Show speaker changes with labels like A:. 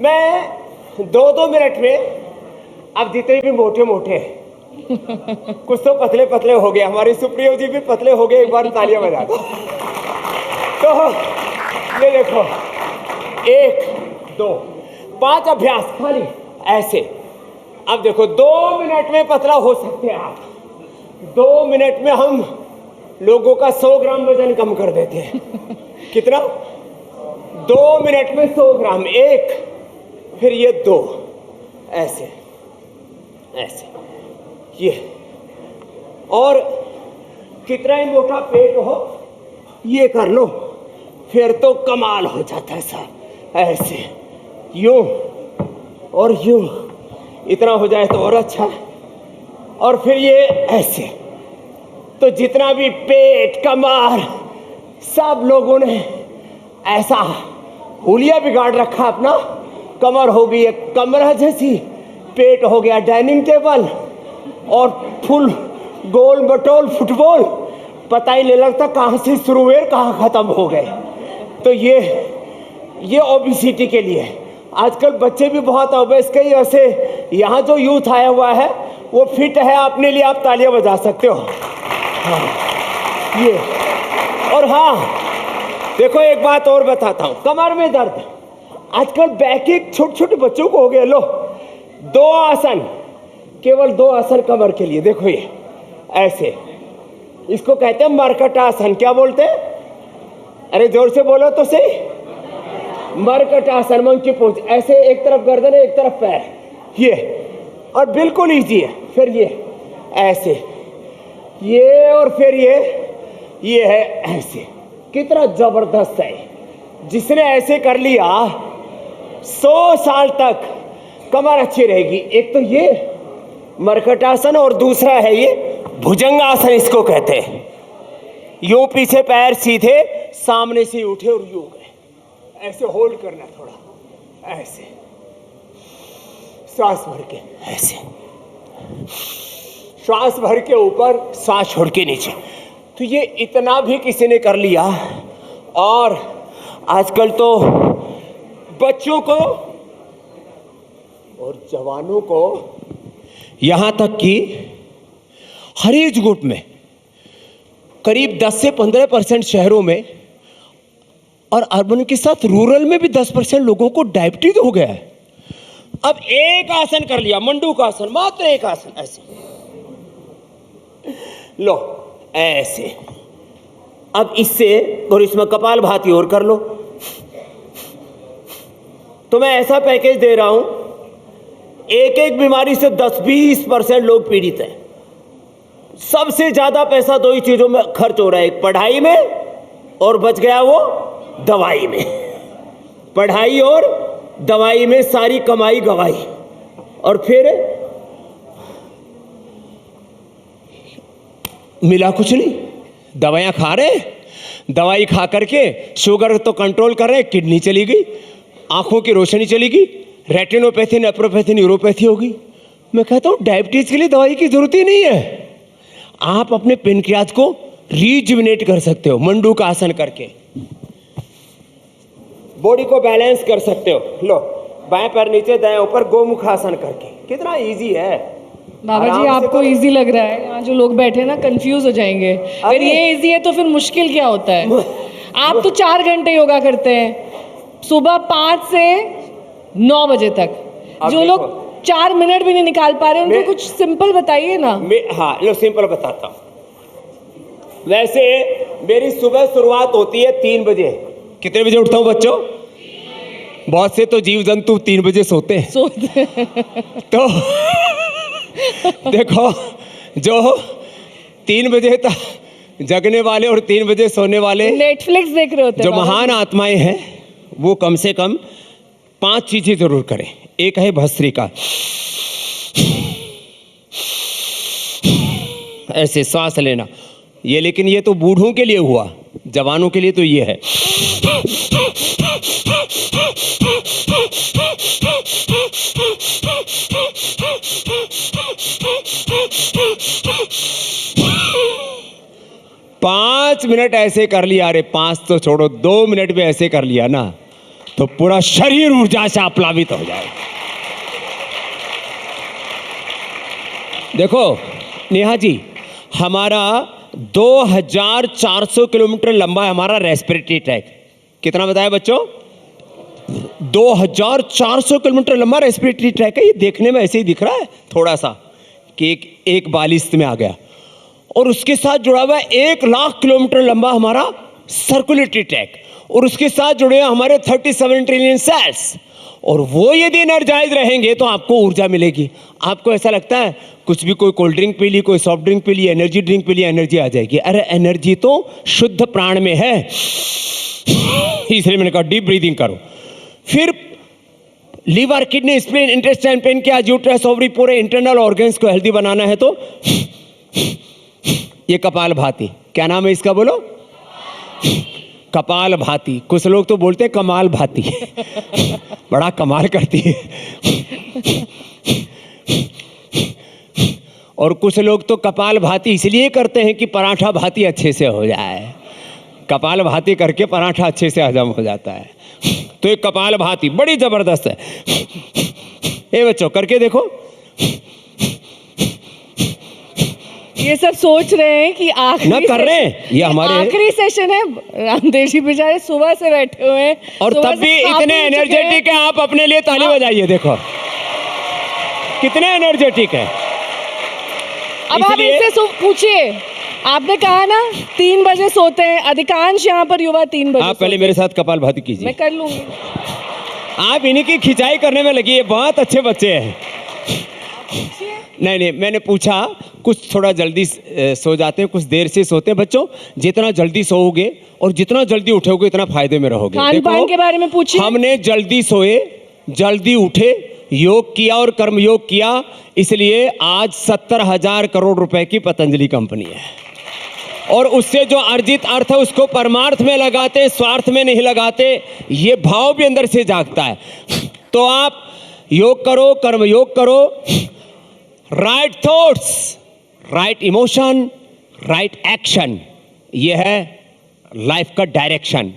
A: मैं 2-2 मिनट में अब जितने भी मोटे मोटे कुछ तो पतले पतले हो गए, हमारी सुप्रिया जी भी पतले हो गए, एक बार तालियां बजा दो। तो ये देखो 1 2 5 अभ्यास खाली ऐसे। अब देखो 2 मिनट में पतला हो सकते हैं आप। 2 मिनट में हम लोगों का 100 ग्राम वजन कम कर देते हैं। कितना? 2 मिनट में 100 ग्राम। 1 फिर ये 2 ऐसे ऐसे ये। और कितना ही मोटा पेट हो ये कर लो फिर तो कमाल हो जाता है साहब। ऐसे यूं और यूं, इतना हो जाए तो और अच्छा। और फिर ये ऐसे। तो जितना भी पेट कमर सब लोगों ने ऐसा हुलिया बिगाड़ रखा अपना। कमर हो गई एक कमरा जैसी, पेट हो गया डाइनिंग टेबल, और फुल गोल मटोल फुटबॉल, पता ही नहीं लगता कहाँ से शुरू हुए कहाँ खत्म हो गए। तो ये ओबेसिटी के लिए आजकल बच्चे भी बहुत ओबेस के वैसे। यहाँ जो यूथ आया हुआ है वो फिट है, अपने लिए आप तालियां बजा सकते हो। हाँ, ये। और हाँ देखो एक बात और बताता हूँ, कमर में दर्द आजकल बैक एक छोटे छोटे बच्चों को हो गया। लो 2 आसन, केवल 2 आसन कमर के लिए। देखो ये ऐसे, इसको कहते हैं मरकटासन। क्या बोलते हैं? अरे जोर से बोलो तो सही। Markatasana, monkey pose. ऐसे एक तरफ गर्दन है एक तरफ पैर, ये। और बिल्कुल इजी है। फिर ये ऐसे, ये, और फिर ये है ऐसे। कितना जबरदस्त है। जिसने ऐसे कर लिया 100 साल तक कमर अच्छी रहेगी। एक तो ये मरकटासन और दूसरा है ये भुजंगासन, इसको कहते हैं। यूं पीछे पैर सीधे, सामने से उठे और यूं गए। ऐसे होल्ड करना थोड़ा ऐसे, सांस भर के ऐसे, श्वास भर के ऊपर, सांस छोड़ के नीचे। तो ये इतना भी किसी ने कर लिया। और आजकल तो बच्चों को और जवानों को, यहां तक कि हर एज ग्रुप में करीब 10 से 15% शहरों में, और अर्बन के साथ रूरल में भी 10% लोगों को डायबिटीज हो गया है। अब एक आसन कर लिया, मंडूक आसन, मात्र एक आसन ऐसे। लो ऐसे। अब इससे और इसमें कपालभाति और कर लो। तो मैं ऐसा पैकेज दे रहा हूं, एक बीमारी से 10-20% लोग पीड़ित हैं। सबसे ज्यादा पैसा 2 ही चीजों में खर्च हो रहा है, एक पढ़ाई में और बच गया वो दवाई में। पढ़ाई और दवाई में सारी कमाई गवाई। और फिर मिला कुछ नहीं। दवाइयां खा रहे, दवाई खा करके शुगर तो कंट्रोल कर रहे, किडनी चली गई, आंखों की रोशनी चली गई, रेटिनोपैथी, नेफ्रोपैथी, न्यूरोपैथी हो गई। मैं कहता हूं डायबिटीज के लिए दवाई की जरूरत ही नहीं है। आप अपने पेनक्रियाज को रीजुविनेट कर सकते हो मंडूक आसन करके, बॉडी को बैलेंस कर सकते हो। लो बाएं पैर नीचे दाएं ऊपर, गोमुख आसन करके। कितना इजी है
B: बाबा जी। आपको इजी लग रहा है, यहाँ जो लोग बैठे ना कंफ्यूज हो जाएंगे। अगर ये इजी है तो फिर मुश्किल क्या होता है? आप तो 4 घंटे योगा करते हैं, सुबह 5 से 9 बजे तक। जो लोग 4 मिनट भी नहीं निकाल पा रहे, उनको कुछ सिंपल बताइए ना।
A: हाँ लो सिंपल बताता हूँ। वैसे मेरी सुबह शुरुआत होती है 3 बजे। कितने बजे उठता हूँ बच्चों? बहुत से तो जीव जंतु 3 बजे सोते हैं। तो देखो, जो 3 बजे तक जगने वाले और 3 बजे सोने वाले
B: नेटफ्लिक्स देख रहे होते हैं,
A: जो महान आत्माएं हैं, वो कम से कम 5 चीजें जरूर करें। एक है भस्त्रिका, ऐसे सांस लेना ये। लेकिन ये तो बूढ़ों के लिए हुआ, जवानों के लिए तो ये है। पाँच मिनट ऐसे कर लिया, अरे 5 तो छोड़ो, 2 मिनट भी ऐसे कर लिया ना, तो पूरा शरीर ऊर्जा से आप्लावित हो जाएगा। देखो नेहा जी, हमारा 2400 किलोमीटर लंबा है हमारा रेस्पिरेटरी ट्रैक। कितना बताया बच्चों? 2400 किलोमीटर लंबा रेस्पिरेटरी ट्रैक है। ये देखने में ऐसे ही दिख रहा है थोड़ा सा कि एक बालिस्त में आ गया, और उसके साथ जुड़ा हुआ है 1 लाख किलोमीटर लंबा हमारा सर्कुलेटरी ट्रैक, और उसके साथ जुड़े हैं हमारे 37 ट्रिलियन सेल्स। और वो यदि एनर्जाइज रहेंगे तो आपको ऊर्जा मिलेगी। आपको ऐसा लगता है कुछ भी, कोई कोल्ड ड्रिंक पी ली, कोई सॉफ्ट ड्रिंक पी ली, एनर्जी ड्रिंक पी ली, एनर्जी आ जाएगी। अरे एनर्जी तो शुद्ध प्राण में है। इसलिए मैंने कहा डीप ब्रीदिंग करो। फिर liver, kidney, spleen, intestine, pancreas, uterus, ovary, पूरे इंटरनल ऑर्गन्स को हेल्दी बनाना है तो ये कपालभाति। क्या नाम है इसका बोलो? कपालभाति। कुछ लोग तो बोलते हैं कमाल भाती। बड़ा कमाल करती है। और कुछ लोग तो कपालभाति इसलिए करते हैं कि पराठा भाती अच्छे से हो जाए। कपालभाति करके पराठा अच्छे से हजम हो जाता है। तो ये कपालभाति बड़ी जबरदस्त है। ए बच्चों करके देखो।
B: ये सब सोच रहे हैं कि
A: ना कर रहे हैं, ये हमारे
B: आखिरी सेशन है। रामदेव जी बेचारे सुबह से बैठे हुए हैं,
A: और तब भी इतने एनर्जेटिक है। आप अपने लिए ताली बजाइए, देखो कितने एनर्जेटिक है।
B: अब आप इससे पूछिए, आपने कहा ना 3 बजे सोते हैं, अधिकांश यहाँ पर युवा 3 बजे।
A: आप पहले मेरे साथ कपालभाति कीजिए।
B: मैं कर लूंगी।
A: आप इन्हीं की खिंचाई करने में लगी है। बहुत अच्छे बच्चे हैं। नहीं, मैंने पूछा कुछ थोड़ा जल्दी सो जाते हैं, कुछ देर से सोते हैं। बच्चों जितना जल्दी सोओगे और जितना जल्दी उठोगे उतना फायदे में रहोगे।
B: खान-पान के बारे में पूछिए।
A: हमने जल्दी सोए, जल्दी उठे, योग किया और कर्मयोग किया, इसलिए आज 70,000 करोड़ रुपए की पतंजलि कंपनी है। और उससे जो अर्जित अर्थ है उसको परमार्थ में लगाते, स्वार्थ में नहीं लगाते। ये भाव भी अंदर से जागता है। तो आप योग करो, कर्मयोग करो। Right thoughts, right emotion, right action, ये है लाइफ का डायरेक्शन।